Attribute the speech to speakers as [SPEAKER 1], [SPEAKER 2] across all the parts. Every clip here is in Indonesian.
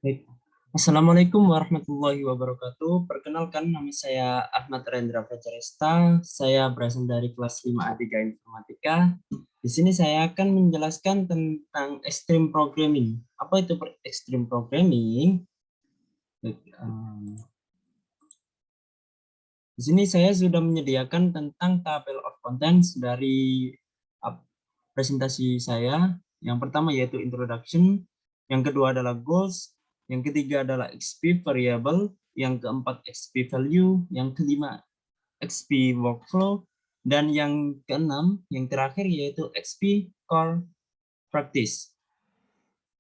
[SPEAKER 1] Baik. Assalamualaikum warahmatullahi wabarakatuh. Perkenalkan, nama saya Ahmad Rendra Fajaresta. Saya berasal dari kelas 5A3 Informatika. Di sini saya akan menjelaskan tentang extreme programming. Apa itu extreme programming? Baik, di sini saya sudah menyediakan tentang table of contents dari presentasi saya. Yang pertama yaitu introduction, yang kedua adalah goals, yang ketiga adalah XP variable, yang keempat XP value, yang kelima XP workflow, dan yang keenam, yang terakhir yaitu XP core practice.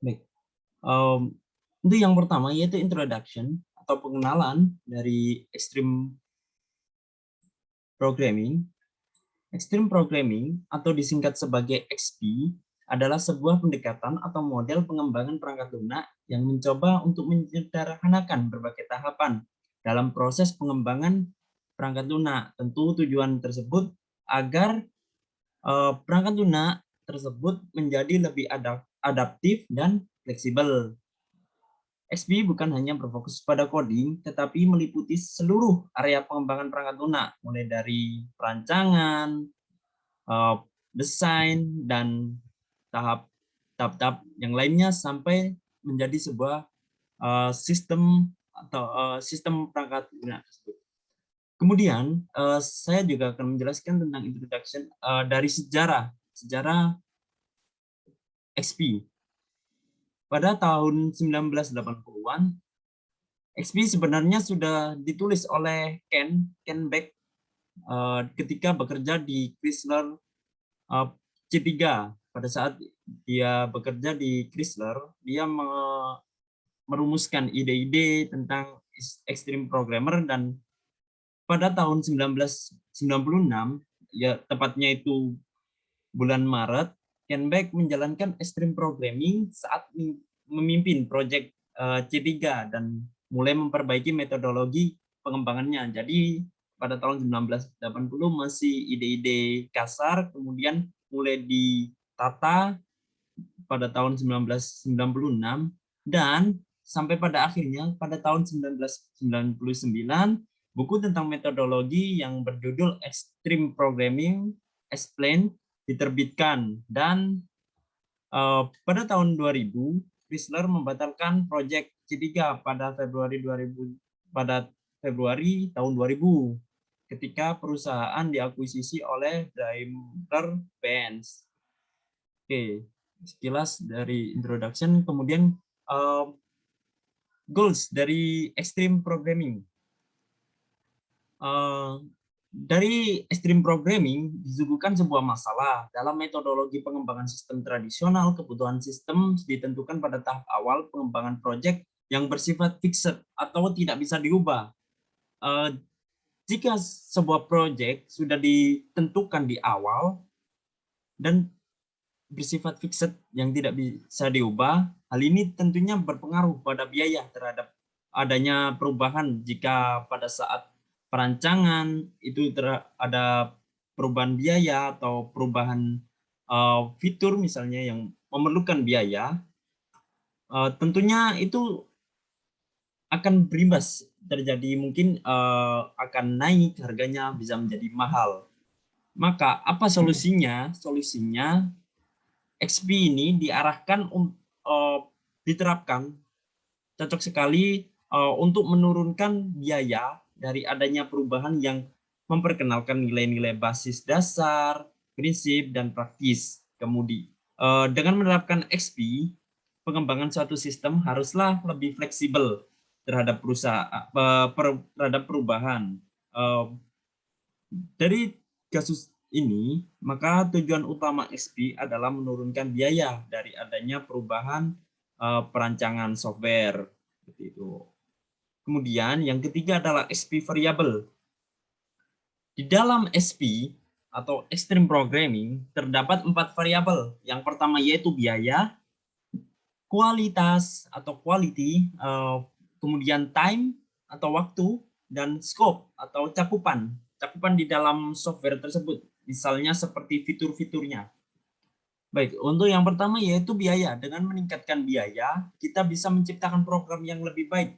[SPEAKER 1] Baik. Untuk yang pertama yaitu introduction atau pengenalan dari extreme programming. Extreme programming atau disingkat sebagai XP adalah sebuah pendekatan atau model pengembangan perangkat lunak yang mencoba untuk menyederhanakan berbagai tahapan dalam proses pengembangan perangkat lunak. Tentu tujuan tersebut agar perangkat lunak tersebut menjadi lebih adaptif dan fleksibel. XP bukan hanya berfokus pada coding, tetapi meliputi seluruh area pengembangan perangkat lunak, mulai dari perancangan, desain, dan tahap-tahap yang lainnya sampai menjadi sebuah sistem atau sistem perangkat lunak tersebut. Kemudian saya juga akan menjelaskan tentang introduction dari sejarah XP. Pada tahun 1980-an, XP sebenarnya sudah ditulis oleh Ken Beck ketika bekerja di Chrysler C3. Pada saat dia bekerja di Chrysler, dia merumuskan ide-ide tentang extreme programmer, dan pada tahun 1996, ya tepatnya itu bulan Maret, Ken Beck menjalankan extreme programming saat memimpin proyek C3 dan mulai memperbaiki metodologi pengembangannya. Jadi pada tahun 1980 masih ide-ide kasar, kemudian mulai ditata pada tahun 1996, dan sampai pada akhirnya pada tahun 1999 buku tentang metodologi yang berjudul Extreme Programming Explained diterbitkan, dan pada tahun 2000 Chrysler membatalkan proyek C3 pada Februari tahun 2000 ketika perusahaan diakuisisi oleh Daimler-Benz. Oke, sekilas dari introduction. Kemudian goals dari extreme programming. Dari extreme programming disuguhkan sebuah masalah. Dalam metodologi pengembangan sistem tradisional, kebutuhan sistem ditentukan pada tahap awal pengembangan proyek yang bersifat fixed atau tidak bisa diubah. Jika sebuah proyek sudah ditentukan di awal dan bersifat fixed yang tidak bisa diubah, hal ini tentunya berpengaruh pada biaya terhadap adanya perubahan. Jika pada saat perancangan itu ada perubahan biaya atau perubahan fitur misalnya yang memerlukan biaya, tentunya itu akan berimbas terjadi, mungkin akan naik harganya, bisa menjadi mahal. Maka apa solusinya? Solusinya XP ini diarahkan diterapkan cocok sekali untuk menurunkan biaya dari adanya perubahan yang memperkenalkan nilai-nilai basis dasar, prinsip, dan praktis. Kemudian dengan menerapkan XP, pengembangan suatu sistem haruslah lebih fleksibel terhadap terhadap perubahan. Dari kasus ini, maka tujuan utama XP adalah menurunkan biaya dari adanya perubahan perancangan software. Seperti itu. Kemudian yang ketiga adalah XP variable. Di dalam XP atau Extreme Programming terdapat 4 variabel. Yang pertama yaitu biaya, kualitas atau quality, kemudian time atau waktu, dan scope atau cakupan di dalam software tersebut, misalnya seperti fitur-fiturnya. Baik, untuk yang pertama yaitu biaya. Dengan meningkatkan biaya, kita bisa menciptakan program yang lebih baik.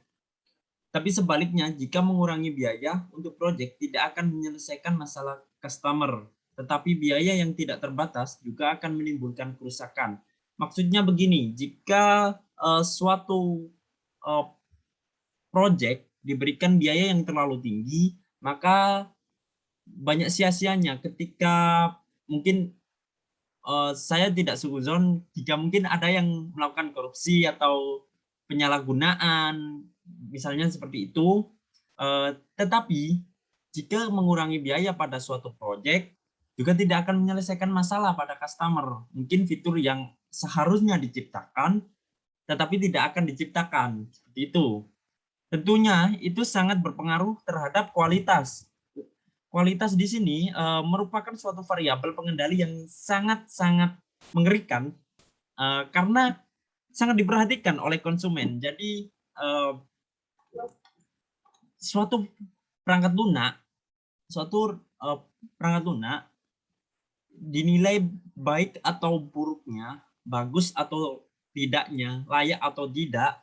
[SPEAKER 1] Tapi sebaliknya, jika mengurangi biaya untuk proyek tidak akan menyelesaikan masalah customer, tetapi biaya yang tidak terbatas juga akan menimbulkan kerusakan. Maksudnya begini, jika suatu uh, proyek diberikan biaya yang terlalu tinggi, maka banyak sia-sianya ketika mungkin saya tidak suzon jika mungkin ada yang melakukan korupsi atau penyalahgunaan, misalnya seperti itu. Tetapi jika mengurangi biaya pada suatu proyek, juga tidak akan menyelesaikan masalah pada customer. Mungkin fitur yang seharusnya diciptakan, tetapi tidak akan diciptakan. Seperti itu. Tentunya itu sangat berpengaruh terhadap kualitas. Kualitas di sini merupakan suatu variabel pengendali yang sangat-sangat mengerikan karena sangat diperhatikan oleh konsumen. Jadi suatu perangkat lunak, perangkat lunak dinilai baik atau buruknya, bagus atau tidaknya, layak atau tidak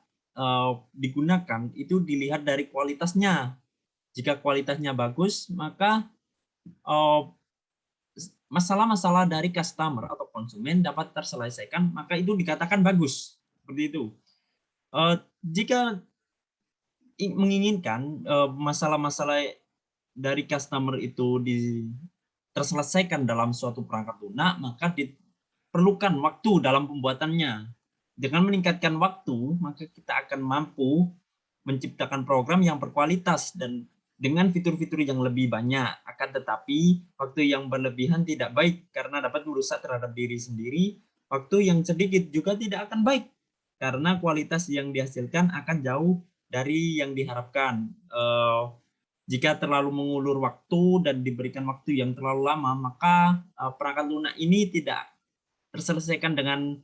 [SPEAKER 1] digunakan itu dilihat dari kualitasnya. Jika kualitasnya bagus, maka masalah-masalah dari customer atau konsumen dapat terselesaikan, maka itu dikatakan bagus. Seperti itu. Jika menginginkan masalah-masalah dari customer itu terselesaikan dalam suatu perangkat lunak, maka diperlukan waktu dalam pembuatannya. Dengan meningkatkan waktu, maka kita akan mampu menciptakan program yang berkualitas dan dengan fitur-fitur yang lebih banyak. Akan tetapi, waktu yang berlebihan tidak baik karena dapat merusak terhadap diri sendiri. Waktu yang sedikit juga tidak akan baik karena kualitas yang dihasilkan akan jauh dari yang diharapkan. Jika terlalu mengulur waktu dan diberikan waktu yang terlalu lama, maka perangkat lunak ini tidak terselesaikan dengan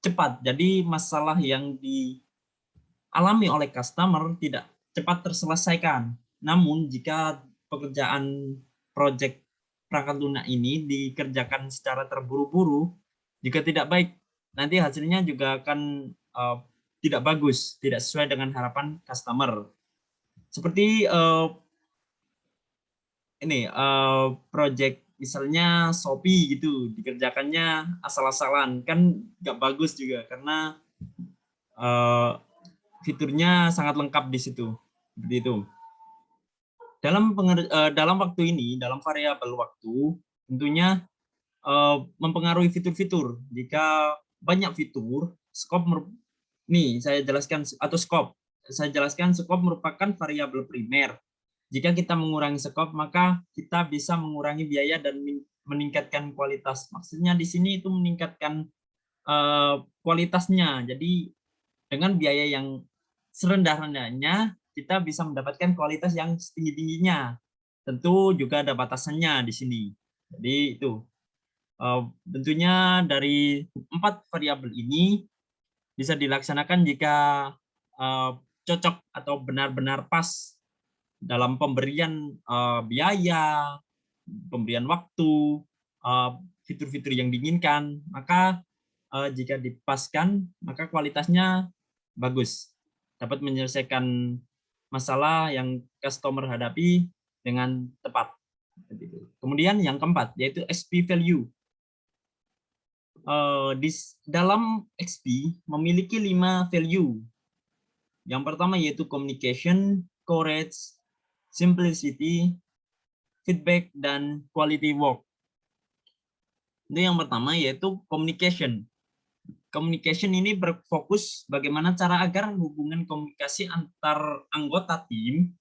[SPEAKER 1] cepat. Jadi masalah yang dialami oleh customer tidak cepat terselesaikan. Namun jika pekerjaan proyek perangkat lunak ini dikerjakan secara terburu-buru, jika tidak baik, nanti hasilnya juga akan tidak bagus, tidak sesuai dengan harapan customer. Seperti ini proyek misalnya Shopee gitu, dikerjakannya asal-asalan, kan nggak bagus juga karena fiturnya sangat lengkap di situ. Seperti itu. Dalam waktu ini, dalam variabel waktu, tentunya mempengaruhi fitur-fitur. Jika banyak fitur, skop nih saya jelaskan atau skop. Saya jelaskan skop merupakan variabel primer. Jika kita mengurangi skop, maka kita bisa mengurangi biaya dan meningkatkan kualitas. Maksudnya di sini itu meningkatkan kualitasnya. Jadi dengan biaya yang serendah-rendahnya, kita bisa mendapatkan kualitas yang setinggi-tingginya. Tentu juga ada batasannya di sini. Jadi itu. Tentunya dari 4 variabel ini bisa dilaksanakan jika cocok atau benar-benar pas dalam pemberian biaya, pemberian waktu, fitur-fitur yang diinginkan, maka jika dipaskan, maka kualitasnya bagus, dapat menyelesaikan masalah yang customer hadapi dengan tepat. Kemudian yang keempat, yaitu XP value. Di dalam XP memiliki 5 value. Yang pertama yaitu communication, courage, simplicity, feedback, dan quality work. Itu yang pertama yaitu communication. Communication ini berfokus bagaimana cara agar hubungan komunikasi antar anggota tim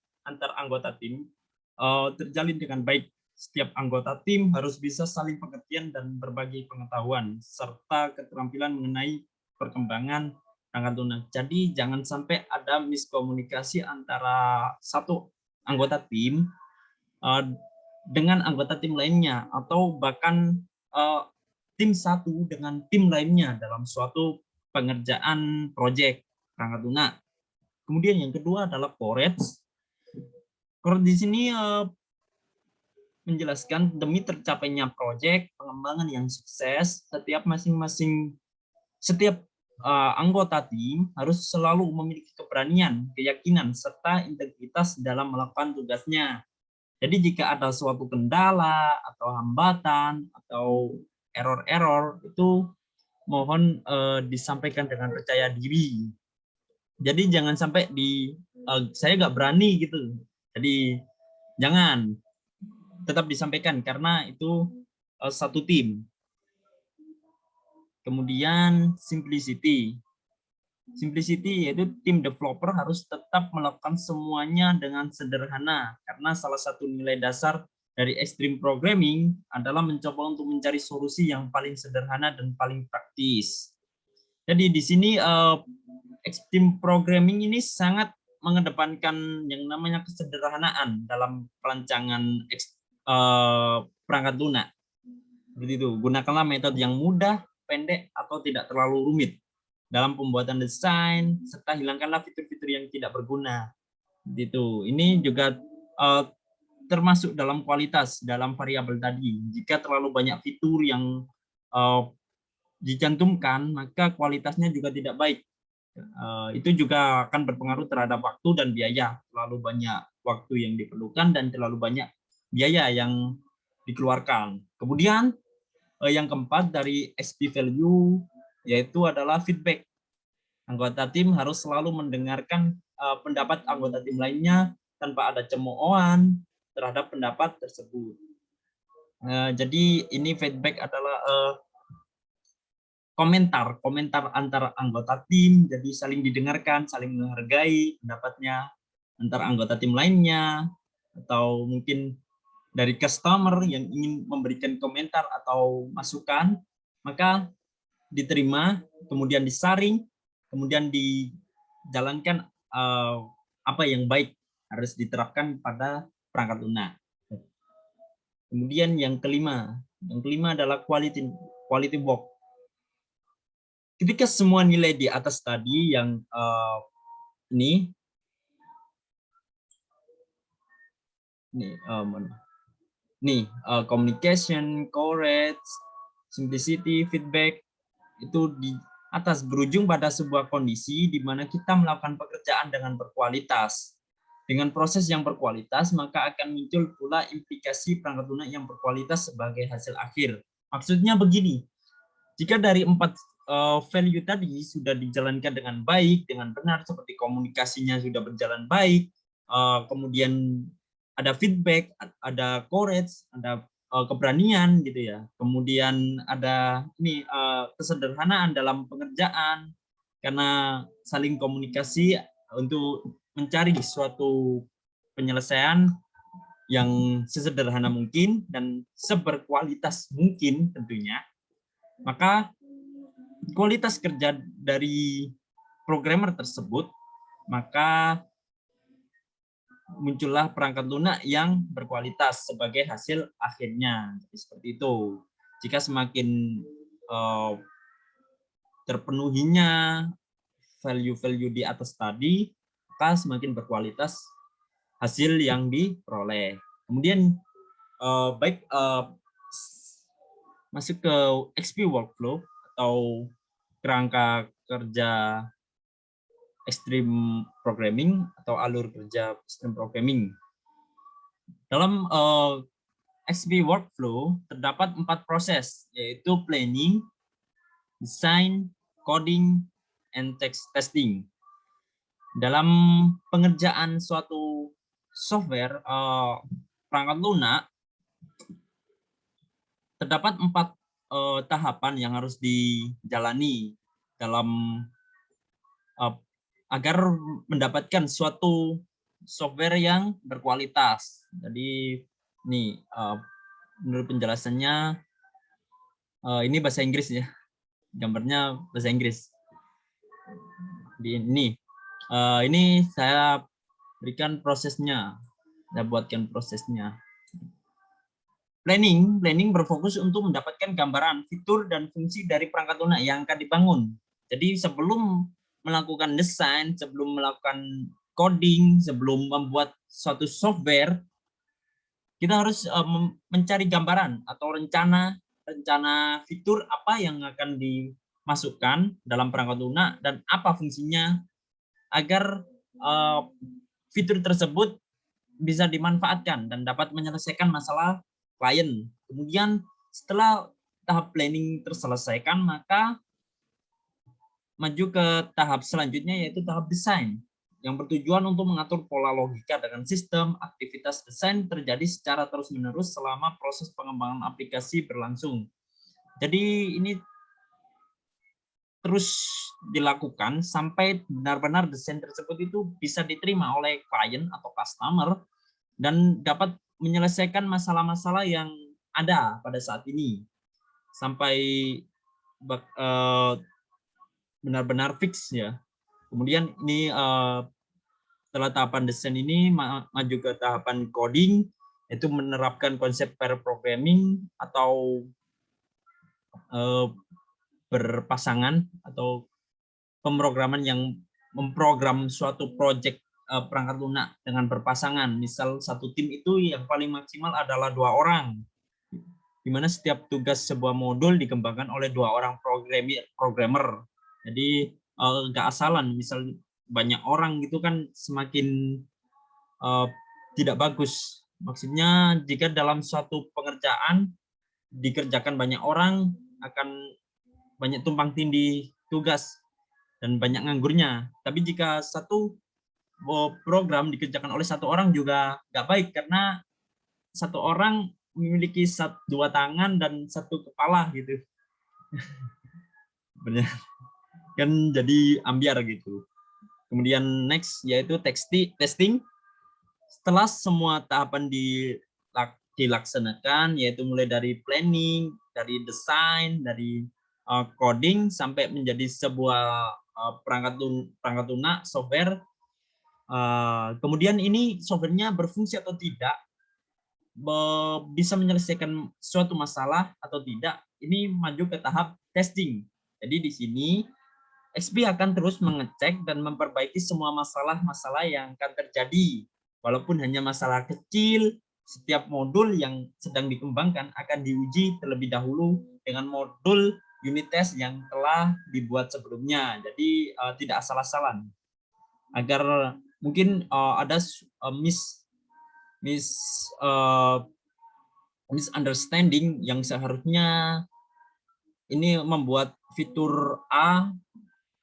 [SPEAKER 1] terjalin dengan baik. Setiap anggota tim harus bisa saling pengertian dan berbagi pengetahuan serta keterampilan mengenai perkembangan perangkat lunak. Jadi jangan sampai ada miskomunikasi antara satu anggota tim dengan anggota tim lainnya atau bahkan tim satu dengan tim lainnya dalam suatu pengerjaan proyek perangkat lunak. Kemudian yang kedua adalah courage. Courage di sini menjelaskan demi tercapainya proyek, pengembangan yang sukses, setiap anggota tim harus selalu memiliki keberanian, keyakinan, serta integritas dalam melakukan tugasnya. Jadi jika ada suatu kendala atau hambatan atau error-error, itu mohon disampaikan dengan percaya diri. Jadi jangan sampai saya nggak berani gitu. Jadi jangan, tetap disampaikan karena itu satu tim. Kemudian simplicity. Simplicity yaitu tim developer harus tetap melakukan semuanya dengan sederhana karena salah satu nilai dasar dari extreme programming adalah mencoba untuk mencari solusi yang paling sederhana dan paling praktis. Jadi di sini extreme programming ini sangat mengedepankan yang namanya kesederhanaan dalam perancangan perangkat lunak. Seperti itu, gunakanlah metode yang mudah, pendek, atau tidak terlalu rumit dalam pembuatan desain, serta hilangkanlah fitur-fitur yang tidak berguna. Gitu. Ini juga termasuk dalam kualitas dalam variabel tadi. Jika terlalu banyak fitur yang dicantumkan, maka kualitasnya juga tidak baik. Itu juga akan berpengaruh terhadap waktu dan biaya. Terlalu banyak waktu yang diperlukan dan terlalu banyak biaya yang dikeluarkan. Kemudian yang keempat dari XP value yaitu adalah feedback. Anggota tim harus selalu mendengarkan pendapat anggota tim lainnya tanpa ada cemoohan terhadap pendapat tersebut. Jadi ini feedback adalah komentar antar anggota tim, jadi saling didengarkan, saling menghargai pendapatnya antar anggota tim lainnya, atau mungkin dari customer yang ingin memberikan komentar atau masukan, maka diterima, kemudian disaring, kemudian dijalankan apa yang baik harus diterapkan pada perangkat lunak. Kemudian yang kelima adalah quality work. Ketika semua nilai di atas tadi yang communication, courage, simplicity, feedback, itu di atas berujung pada sebuah kondisi di mana kita melakukan pekerjaan dengan berkualitas. Dengan proses yang berkualitas, maka akan muncul pula implikasi perangkat lunak yang berkualitas sebagai hasil akhir. Maksudnya begini, jika dari 4 value tadi sudah dijalankan dengan baik, dengan benar, seperti komunikasinya sudah berjalan baik, kemudian ada feedback, ada courage, ada keberanian gitu ya. Kemudian ada kesederhanaan dalam pengerjaan karena saling komunikasi untuk mencari suatu penyelesaian yang sesederhana mungkin dan seberkualitas mungkin tentunya. Maka kualitas kerja dari programmer tersebut, maka muncullah perangkat lunak yang berkualitas sebagai hasil akhirnya. Seperti itu. Jika semakin terpenuhinya value-value di atas tadi, maka semakin berkualitas hasil yang diperoleh. Kemudian masuk ke XP workflow atau kerangka kerja extreme programming atau alur kerja extreme programming. Dalam XP workflow terdapat 4 proses, yaitu planning, design, coding, and testing. Dalam pengerjaan suatu software perangkat lunak, terdapat 4 tahapan yang harus dijalani dalam agar mendapatkan suatu software yang berkualitas. Jadi ini menurut penjelasannya ini bahasa Inggris ya, gambarnya bahasa Inggris. Ini saya berikan prosesnya, saya buatkan prosesnya. Planning berfokus untuk mendapatkan gambaran fitur dan fungsi dari perangkat lunak yang akan dibangun. Jadi sebelum melakukan desain, sebelum melakukan coding, sebelum membuat suatu software, kita harus mencari gambaran atau rencana rencana fitur apa yang akan dimasukkan dalam perangkat lunak dan apa fungsinya agar fitur tersebut bisa dimanfaatkan dan dapat menyelesaikan masalah klien. Kemudian setelah tahap planning terselesaikan, maka maju ke tahap selanjutnya yaitu tahap desain yang bertujuan untuk mengatur pola logika dengan sistem. Aktivitas desain terjadi secara terus-menerus selama proses pengembangan aplikasi berlangsung. Jadi ini terus dilakukan sampai benar-benar desain tersebut itu bisa diterima oleh klien atau customer dan dapat menyelesaikan masalah-masalah yang ada pada saat ini sampai benar-benar fix ya. Kemudian ini setelah tahapan desain ini maju ke tahapan coding, yaitu menerapkan konsep pair programming atau berpasangan atau pemrograman yang memprogram suatu project perangkat lunak dengan berpasangan. Misal satu tim itu yang paling maksimal adalah 2 orang, di mana setiap tugas sebuah modul dikembangkan oleh 2 orang programmer. Jadi nggak asalan, misal banyak orang gitu kan semakin tidak bagus. Maksudnya jika dalam suatu pengerjaan dikerjakan banyak orang akan banyak tumpang tindih tugas dan banyak nganggurnya. Tapi jika satu program dikerjakan oleh 1 orang juga nggak baik karena 1 orang memiliki 2 tangan dan 1 kepala gitu. Benar. Kan jadi ambiar gitu. Kemudian next yaitu testing. Setelah semua tahapan dilaksanakan, yaitu mulai dari planning, dari desain, dari coding sampai menjadi sebuah perangkat lunak software. Kemudian ini softwarenya berfungsi atau tidak, bisa menyelesaikan suatu masalah atau tidak, ini maju ke tahap testing. Jadi di sini XP akan terus mengecek dan memperbaiki semua masalah-masalah yang akan terjadi. Walaupun hanya masalah kecil, setiap modul yang sedang dikembangkan akan diuji terlebih dahulu dengan modul unit test yang telah dibuat sebelumnya. Jadi tidak asal-asalan. Agar mungkin ada misunderstanding yang seharusnya ini membuat fitur A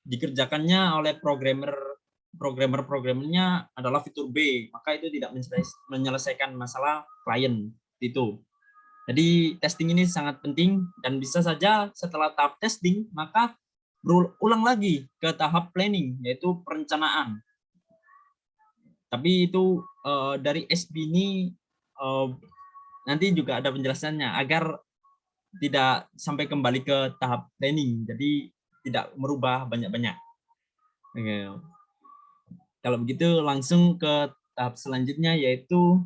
[SPEAKER 1] dikerjakannya oleh programmernya adalah fitur B, maka itu tidak menyelesaikan masalah klien itu. Jadi testing ini sangat penting dan bisa saja setelah tahap testing maka berulang lagi ke tahap planning yaitu perencanaan. Tapi itu dari SB ini nanti juga ada penjelasannya agar tidak sampai kembali ke tahap planning. Jadi tidak merubah banyak-banyak. Oke. Kalau begitu langsung ke tahap selanjutnya yaitu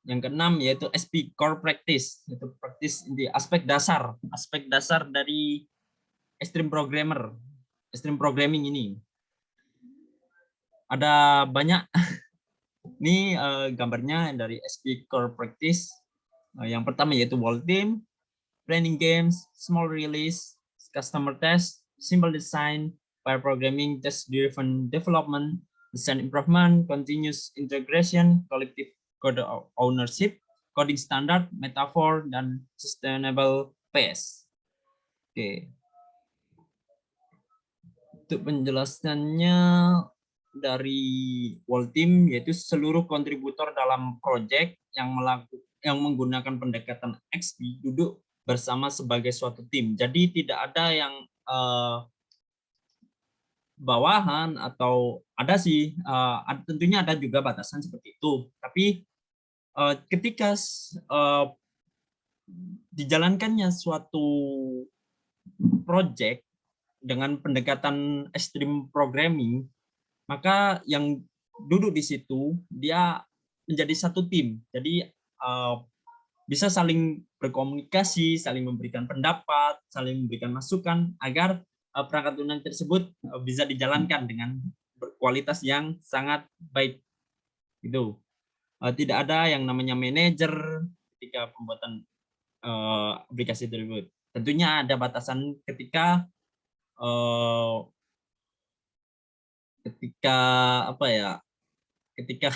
[SPEAKER 1] yang keenam yaitu SP Core Practice, yaitu praktis di aspek dasar dari extreme programming ini. Ada banyak ini gambarnya dari SP Core Practice. Yang pertama yaitu Wall Team, Planning Games, Small Release, Customer Test, Simple Design, Pair Programming, Test-Driven Development, Design Improvement, Continuous Integration, Collective Code Ownership, Coding Standard, Metaphor, dan Sustainable Pace. Oke. Untuk penjelasannya dari Wall Team yaitu seluruh kontributor dalam project yang menggunakan pendekatan XP duduk bersama sebagai suatu tim. Jadi tidak ada yang bawahan atau ada sih, tentunya ada juga batasan seperti itu. Tapi ketika dijalankannya suatu project dengan pendekatan extreme programming, maka yang duduk di situ dia menjadi satu tim. Jadi bisa saling berkomunikasi, saling memberikan pendapat, saling memberikan masukan agar perangkat lunak tersebut bisa dijalankan dengan berkualitas yang sangat baik. Gitu. Tidak ada yang namanya manajer ketika pembuatan aplikasi tersebut. Tentunya ada batasan ketika ketika apa ya? Ketika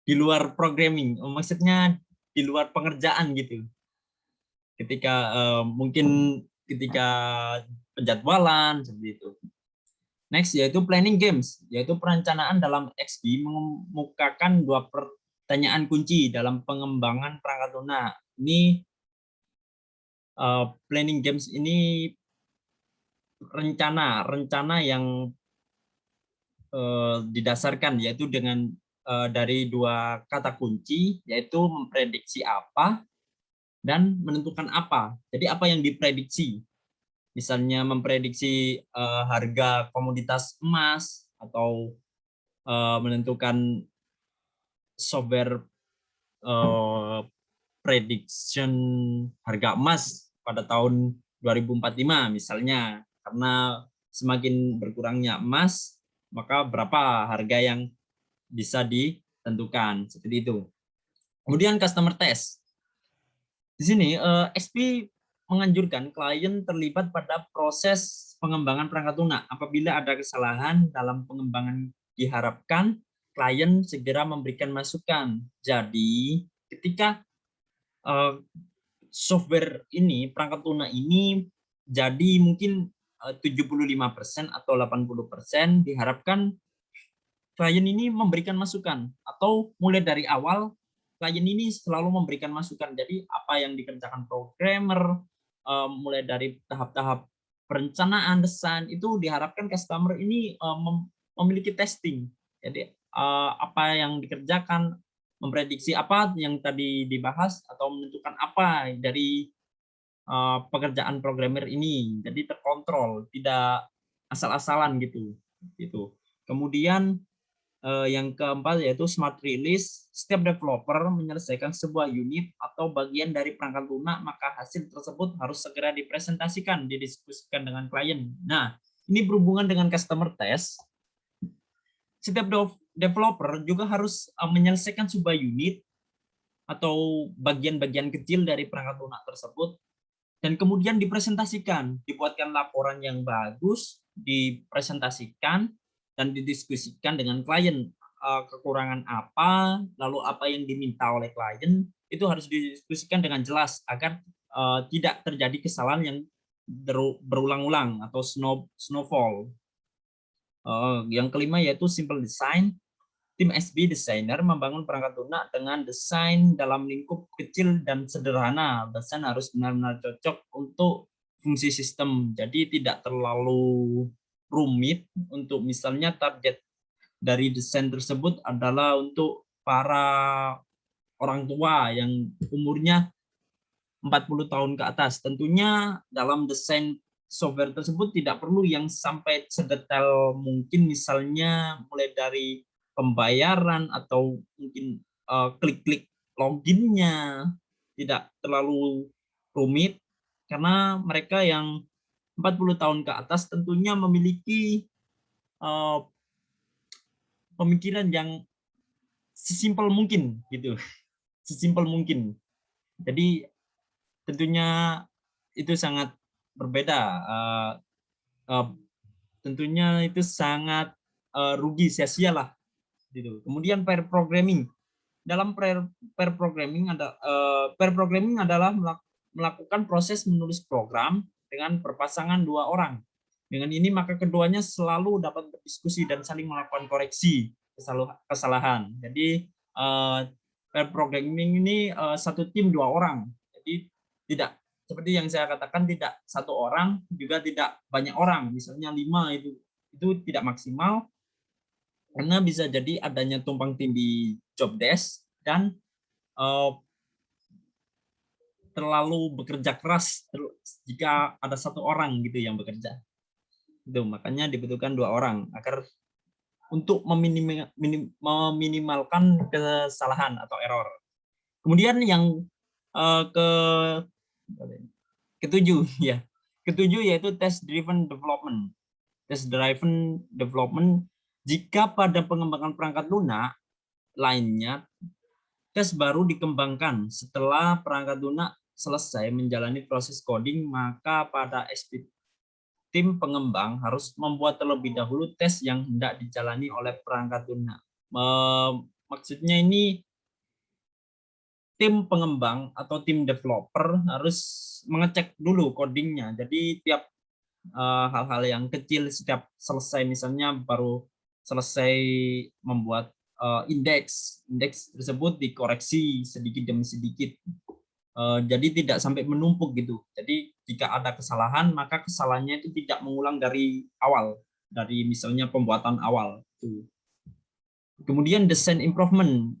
[SPEAKER 1] di luar programming, maksudnya di luar pengerjaan gitu. Ketika mungkin ketika penjadwalan seperti itu. Next yaitu planning games, yaitu perencanaan dalam XP mengemukakan dua pertanyaan kunci dalam pengembangan perangkat lunak. Ini planning games ini rencana yang didasarkan yaitu dengan dari dua kata kunci, yaitu memprediksi apa dan menentukan apa. Jadi apa yang diprediksi? Misalnya memprediksi harga komoditas emas atau menentukan software prediction harga emas pada tahun 2045 misalnya, karena semakin berkurangnya emas maka berapa harga yang bisa ditentukan seperti itu. Kemudian customer test. Di sini XP menganjurkan klien terlibat pada proses pengembangan perangkat lunak. Apabila ada kesalahan dalam pengembangan, diharapkan klien segera memberikan masukan. Jadi ketika software ini, perangkat lunak ini jadi mungkin 75% atau 80%, diharapkan klien ini memberikan masukan, atau mulai dari awal klien ini selalu memberikan masukan. Jadi apa yang dikerjakan programmer, mulai dari tahap-tahap perencanaan, desain, itu diharapkan customer ini memiliki testing. Jadi apa yang dikerjakan, memprediksi apa yang tadi dibahas, atau menentukan apa dari pekerjaan programmer ini. Jadi terkontrol, tidak asal-asalan gitu. Kemudian yang keempat yaitu smart release. Setiap developer menyelesaikan sebuah unit atau bagian dari perangkat lunak, maka hasil tersebut harus segera dipresentasikan, didiskusikan dengan klien. Nah, ini berhubungan dengan customer test. Setiap developer juga harus menyelesaikan sebuah unit atau bagian-bagian kecil dari perangkat lunak tersebut, dan kemudian dipresentasikan, dibuatkan laporan yang bagus, dipresentasikan, dan didiskusikan dengan klien. Kekurangan apa, lalu apa yang diminta oleh klien, itu harus didiskusikan dengan jelas agar tidak terjadi kesalahan yang berulang-ulang atau snowfall. Yang kelima yaitu simple design. Tim SB Designer membangun perangkat lunak dengan desain dalam lingkup kecil dan sederhana. Desain harus benar-benar cocok untuk fungsi sistem. Jadi tidak terlalu rumit. Untuk misalnya target dari desain tersebut adalah untuk para orang tua yang umurnya 40 tahun ke atas. Tentunya dalam desain software tersebut tidak perlu yang sampai sedetail mungkin, misalnya mulai dari pembayaran atau mungkin klik-klik loginnya tidak terlalu rumit, karena mereka yang 40 tahun ke atas tentunya memiliki pemikiran yang sesimpel mungkin gitu, sesimpel mungkin. Jadi tentunya itu sangat berbeda. Tentunya itu sangat rugi, sia-sia lah gitu. Kemudian pair programming. Dalam pair programming adalah melakukan proses menulis program dengan perpasangan dua orang. Dengan ini maka keduanya selalu dapat berdiskusi dan saling melakukan koreksi kesalahan. Jadi pair programming ini satu tim dua orang. Jadi tidak seperti yang saya katakan, tidak satu orang, juga tidak banyak orang. Misalnya 5 itu tidak maksimal, karena bisa jadi adanya tumpang tindih job desk dan terlalu bekerja keras jika ada satu orang gitu yang bekerja. Itu makanya dibutuhkan dua orang agar untuk meminimalkan kesalahan atau error. Kemudian yang ketujuh ya. Ketujuh yaitu test driven development. Test driven development, jika pada pengembangan perangkat lunak lainnya tes baru dikembangkan setelah perangkat lunak selesai menjalani proses coding, maka pada SP tim pengembang harus membuat terlebih dahulu tes yang hendak dijalani oleh perangkat lunak. Maksudnya ini tim pengembang atau tim developer harus mengecek dulu codingnya. Jadi tiap hal-hal yang kecil setiap selesai, misalnya baru selesai membuat indeks tersebut dikoreksi sedikit demi sedikit. Jadi tidak sampai menumpuk gitu. Jadi jika ada kesalahan, maka kesalahannya itu tidak mengulang dari awal, dari misalnya pembuatan awal. Kemudian design improvement.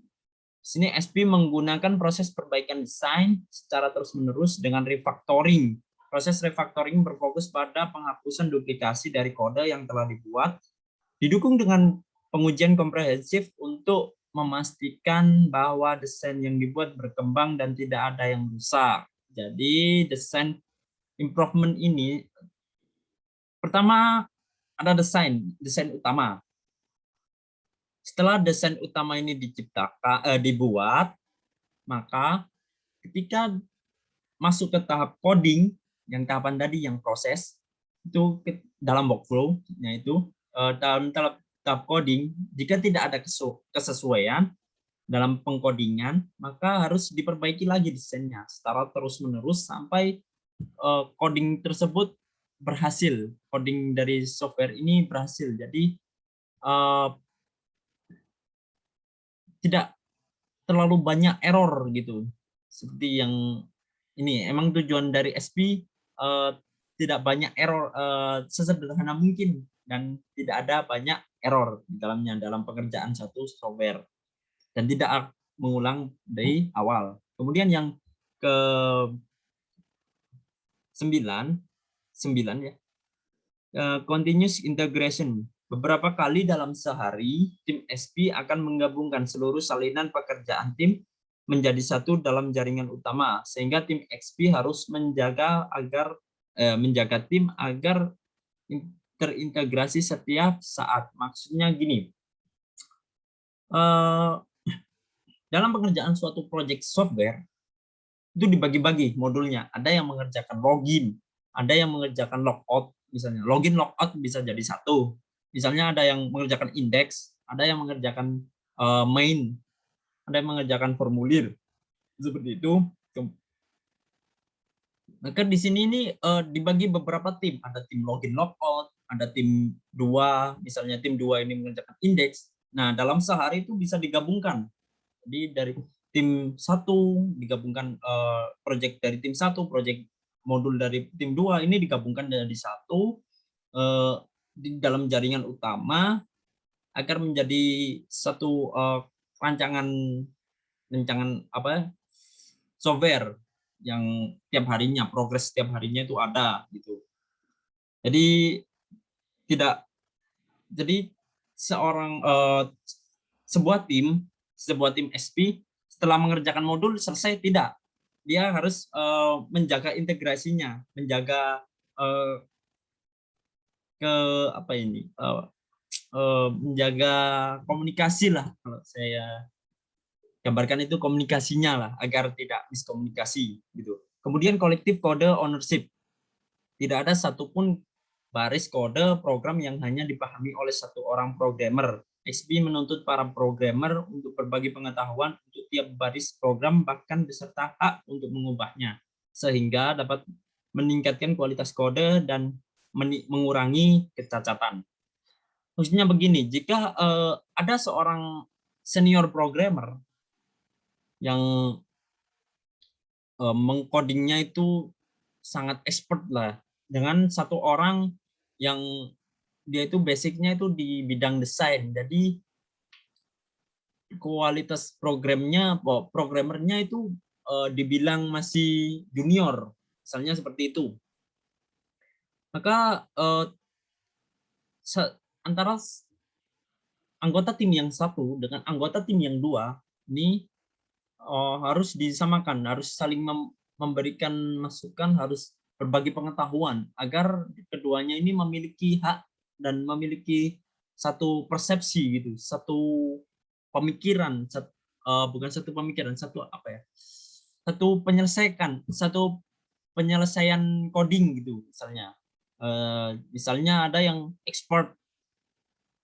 [SPEAKER 1] Sini SP menggunakan proses perbaikan desain secara terus-menerus dengan refactoring. Proses refactoring berfokus pada penghapusan duplikasi dari kode yang telah dibuat, didukung dengan pengujian komprehensif untuk memastikan bahwa desain yang dibuat berkembang dan tidak ada yang rusak. Jadi desain improvement ini, pertama ada desain utama. Setelah desain utama ini dibuat, maka ketika masuk ke tahap coding, yang tahapan tadi yang proses, itu dalam workflow-nya itu, dalam tahap coding, jika tidak ada kesesuaian dalam pengkodingan, maka harus diperbaiki lagi desainnya secara terus-menerus sampai coding tersebut berhasil, coding dari software ini berhasil. Jadi tidak terlalu banyak error gitu. Seperti yang ini, emang tujuan dari SP tidak banyak error, sesederhana mungkin, dan tidak ada banyak error di dalamnya dalam pekerjaan satu software, dan tidak mengulang dari awal. Kemudian yang ke 9 ya, continuous integration. Beberapa kali dalam sehari, tim SP akan menggabungkan seluruh salinan pekerjaan tim menjadi satu dalam jaringan utama, sehingga tim XP harus menjaga tim agar terintegrasi setiap saat. Maksudnya gini, dalam pengerjaan suatu project software itu dibagi-bagi modulnya. Ada yang mengerjakan login, ada yang mengerjakan logout, misalnya login logout bisa jadi satu. Misalnya ada yang mengerjakan indeks, ada yang mengerjakan main, ada yang mengerjakan formulir, seperti itu. Maka di sini ini dibagi beberapa tim, ada tim login logout, ada tim 2, misalnya tim 2 ini mengerjakan indeks. Nah, dalam sehari itu bisa digabungkan. Jadi dari tim 1 digabungkan project dari tim 1, project modul dari tim 2 ini digabungkan jadi satu di dalam jaringan utama agar menjadi satu rancangan software yang tiap harinya, progres tiap harinya itu ada gitu. Jadi tidak, jadi sebuah tim SP setelah mengerjakan modul selesai, tidak, dia harus menjaga integrasinya, menjaga menjaga komunikasi lah, kalau saya gambarkan itu komunikasinya lah, agar tidak miskomunikasi gitu. Kemudian collective code ownership, tidak ada satupun baris kode program yang hanya dipahami oleh satu orang programmer. XP menuntut para programmer untuk berbagi pengetahuan untuk tiap baris program, bahkan beserta hak untuk mengubahnya, sehingga dapat meningkatkan kualitas kode dan mengurangi kecacatan. Maksudnya begini, jika ada seorang senior programmer yang mengcodingnya itu sangat expert lah, dengan satu orang yang dia itu basicnya itu di bidang desain, jadi kualitas programmernya itu dibilang masih junior, misalnya seperti itu. Maka antara anggota tim yang satu dengan anggota tim yang 2 ini harus disamakan, harus saling memberikan masukan, harus berbagi pengetahuan agar keduanya ini memiliki hak dan memiliki satu persepsi gitu, satu pemikiran, bukan satu pemikiran, satu satu penyelesaian coding gitu misalnya. Misalnya ada yang expert,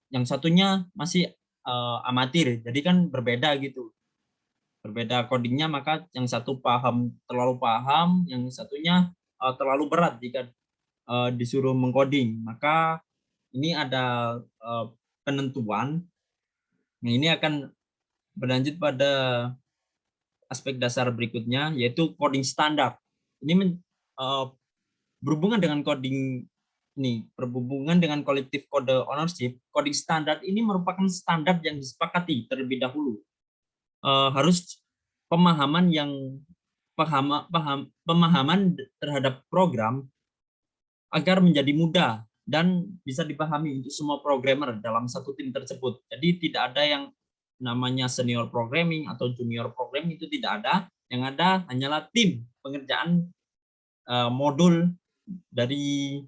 [SPEAKER 1] yang satunya masih amatir, jadi kan berbeda gitu, berbeda codingnya, maka yang satu terlalu paham, yang satunya terlalu berat jika disuruh mengcoding. Maka ini ada penentuan. Nah, ini akan berlanjut pada aspek dasar berikutnya, yaitu coding standar. Ini berhubungan dengan coding ini, berhubungan dengan collective code ownership. Coding standar ini merupakan standar yang disepakati terlebih dahulu. Harus pemahaman terhadap program agar menjadi mudah dan bisa dipahami untuk semua programmer dalam satu tim tersebut. Jadi tidak ada yang namanya senior programming atau junior programming, itu tidak ada. Yang ada hanyalah tim pengerjaan modul dari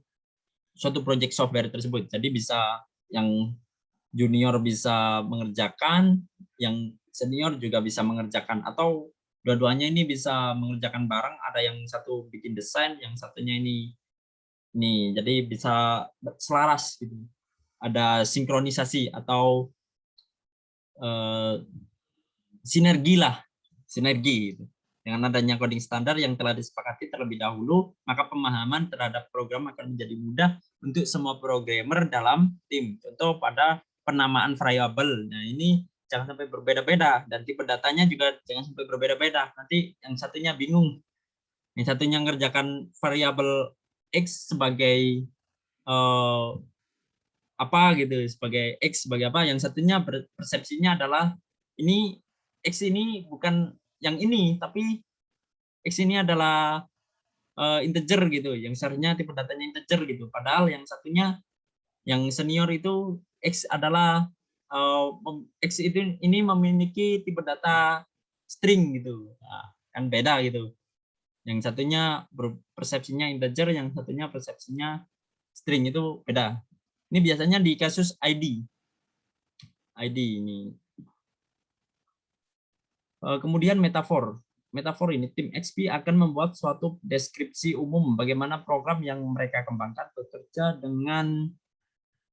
[SPEAKER 1] suatu project software tersebut. Jadi bisa yang junior bisa mengerjakan, yang senior juga bisa mengerjakan, atau dua-duanya ini bisa mengerjakan bareng. Ada yang satu bikin desain, yang satunya ini jadi bisa selaras gitu. Ada sinkronisasi atau sinergi gitu. Dengan adanya coding standar yang telah disepakati terlebih dahulu, maka pemahaman terhadap program akan menjadi mudah untuk semua programmer dalam tim. Contoh pada penamaan variabel. Nah, ini jangan sampai berbeda-beda, dan tipe datanya juga jangan sampai berbeda-beda. Nanti yang satunya bingung. Yang satunya ngerjakan variabel X sebagai apa gitu, sebagai X sebagai apa, yang satunya persepsinya adalah ini X ini bukan yang ini, tapi X ini adalah integer gitu, yang seharusnya tipe datanya integer gitu, padahal yang satunya, yang senior itu X adalah X itu ini memiliki tipe data string gitu. Nah, kan beda gitu, yang satunya persepsinya integer, yang satunya persepsinya string, itu beda. Ini biasanya di kasus ID ini. Kemudian metafor. Metafor ini, tim XP akan membuat suatu deskripsi umum bagaimana program yang mereka kembangkan bekerja dengan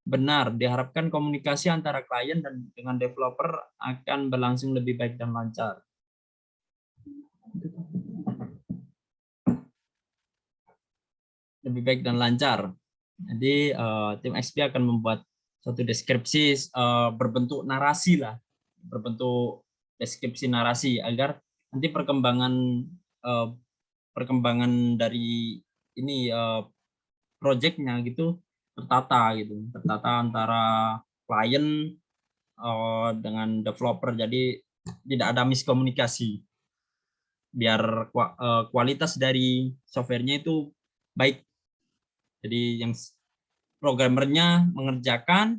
[SPEAKER 1] benar. Diharapkan komunikasi antara klien dan dengan developer akan berlangsung lebih baik dan lancar. Lebih baik dan lancar. Jadi tim XP akan membuat suatu deskripsi berbentuk narasi lah, berbentuk deskripsi narasi, agar nanti perkembangan dari ini projectnya gitu tertata gitu, tertata antara klien dengan developer, jadi tidak ada miskomunikasi, biar kualitas dari softwarenya itu baik. Jadi yang programmernya mengerjakan,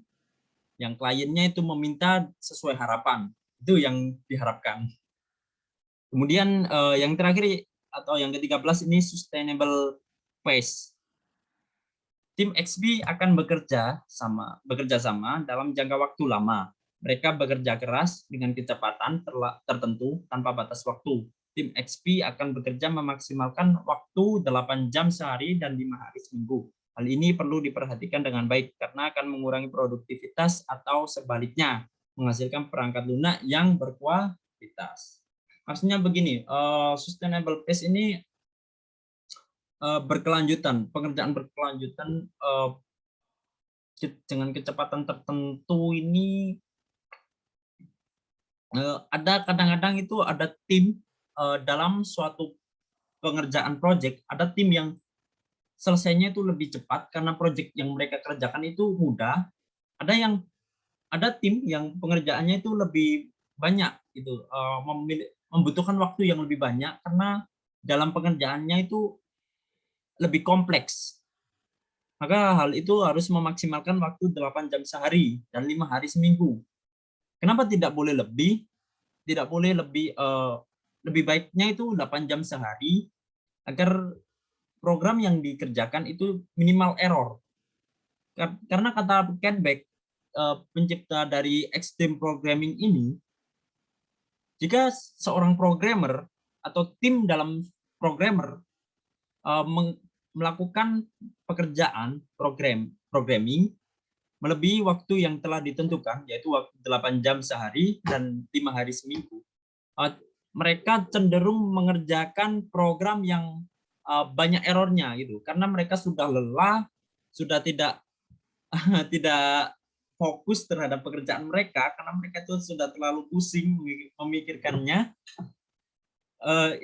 [SPEAKER 1] yang kliennya itu meminta sesuai harapan, itu yang diharapkan. Kemudian yang terakhir atau yang ke-13 ini sustainable pace. Tim XP akan bekerja sama dalam jangka waktu lama. Mereka bekerja keras dengan kecepatan tertentu tanpa batas waktu. Tim XP akan bekerja memaksimalkan waktu 8 jam sehari dan 5 hari seminggu. Hal ini perlu diperhatikan dengan baik karena akan mengurangi produktivitas atau sebaliknya, menghasilkan perangkat lunak yang berkualitas. Maksudnya begini, sustainable pace ini berkelanjutan, pekerjaan berkelanjutan dengan kecepatan tertentu ini. Ada kadang-kadang itu ada tim dalam suatu pengerjaan project, ada tim yang selesainya itu lebih cepat karena project yang mereka kerjakan itu mudah. Ada tim yang pengerjaannya itu lebih banyak gitu, membutuhkan waktu yang lebih banyak karena dalam pengerjaannya itu lebih kompleks. Maka hal itu harus memaksimalkan waktu 8 jam sehari dan 5 hari seminggu. Kenapa tidak boleh lebih? Tidak boleh lebih, lebih baiknya itu 8 jam sehari agar program yang dikerjakan itu minimal error. Karena kata Ken Beck, pencipta dari extreme programming ini, jika seorang programmer atau tim dalam programmer melakukan pekerjaan programming melebihi waktu yang telah ditentukan, yaitu waktu 8 jam sehari dan 5 hari seminggu, mereka cenderung mengerjakan program yang banyak errornya gitu, karena mereka sudah lelah, sudah tidak tidak fokus terhadap pekerjaan mereka, karena mereka itu sudah terlalu pusing memikirkannya.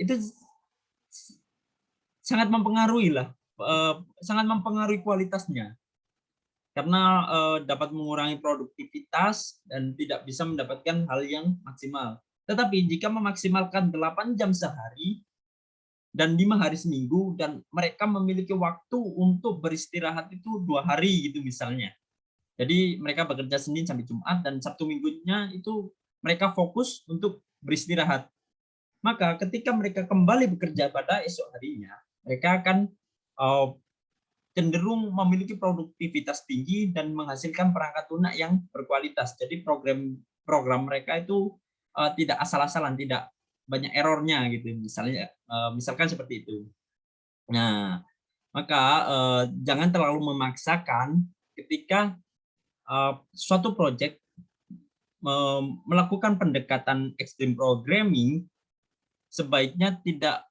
[SPEAKER 1] Itu sangat mempengaruhi sangat mempengaruhi kualitasnya, karena dapat mengurangi produktivitas dan tidak bisa mendapatkan hal yang maksimal. Tetapi jika memaksimalkan 8 jam sehari dan 5 hari seminggu, dan mereka memiliki waktu untuk beristirahat itu 2 hari gitu misalnya. Jadi mereka bekerja Senin sampai Jumat, dan Sabtu Minggunya itu mereka fokus untuk beristirahat. Maka ketika mereka kembali bekerja pada esok harinya, mereka akan cenderung memiliki produktivitas tinggi dan menghasilkan perangkat lunak yang berkualitas. Jadi program mereka itu tidak asal-asalan, tidak banyak errornya gitu, misalkan seperti itu. Nah, maka jangan terlalu memaksakan ketika suatu proyek melakukan pendekatan extreme programming. Sebaiknya tidak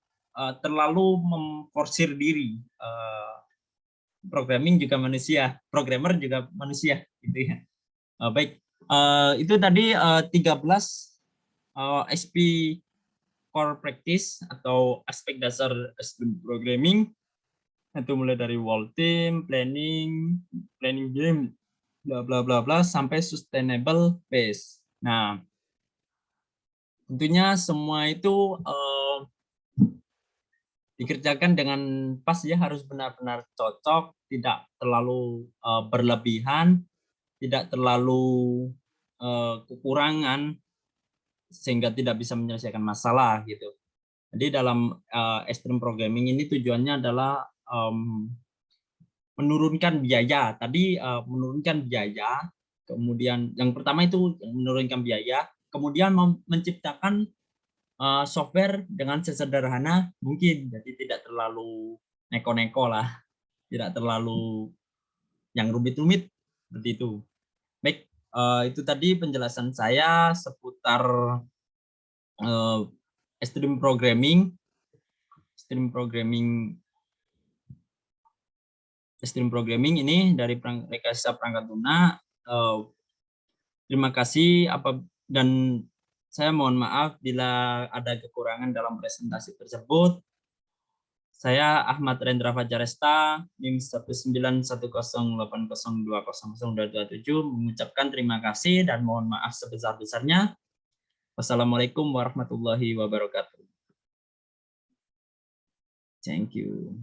[SPEAKER 1] terlalu memforsir diri. Programming juga manusia, programmer juga manusia, gitu ya. Baik, itu tadi 13 SP core practice atau aspek dasar extreme programming. Itu mulai dari wall team, planning game, bla bla bla bla, sampai sustainable base. Nah, tentunya semua itu dikerjakan dengan pas ya, harus benar-benar cocok, tidak terlalu berlebihan, tidak terlalu kekurangan sehingga tidak bisa menyelesaikan masalah gitu. Jadi dalam extreme programming ini tujuannya adalah menurunkan biaya. Tadi menurunkan biaya, kemudian yang pertama itu menurunkan biaya, kemudian menciptakan software dengan sesederhana mungkin, jadi tidak terlalu neko-neko lah, tidak terlalu yang rumit-rumit seperti itu. Baik, itu tadi penjelasan saya seputar extreme programming. Extreme programming ini dari rekayasa perangkat lunak. Terima kasih dan saya mohon maaf bila ada kekurangan dalam presentasi tersebut. Saya Ahmad Rendra Fajaresta, NIM 1910802002227, mengucapkan terima kasih dan mohon maaf sebesar-besarnya. Wassalamualaikum warahmatullahi wabarakatuh. Thank you.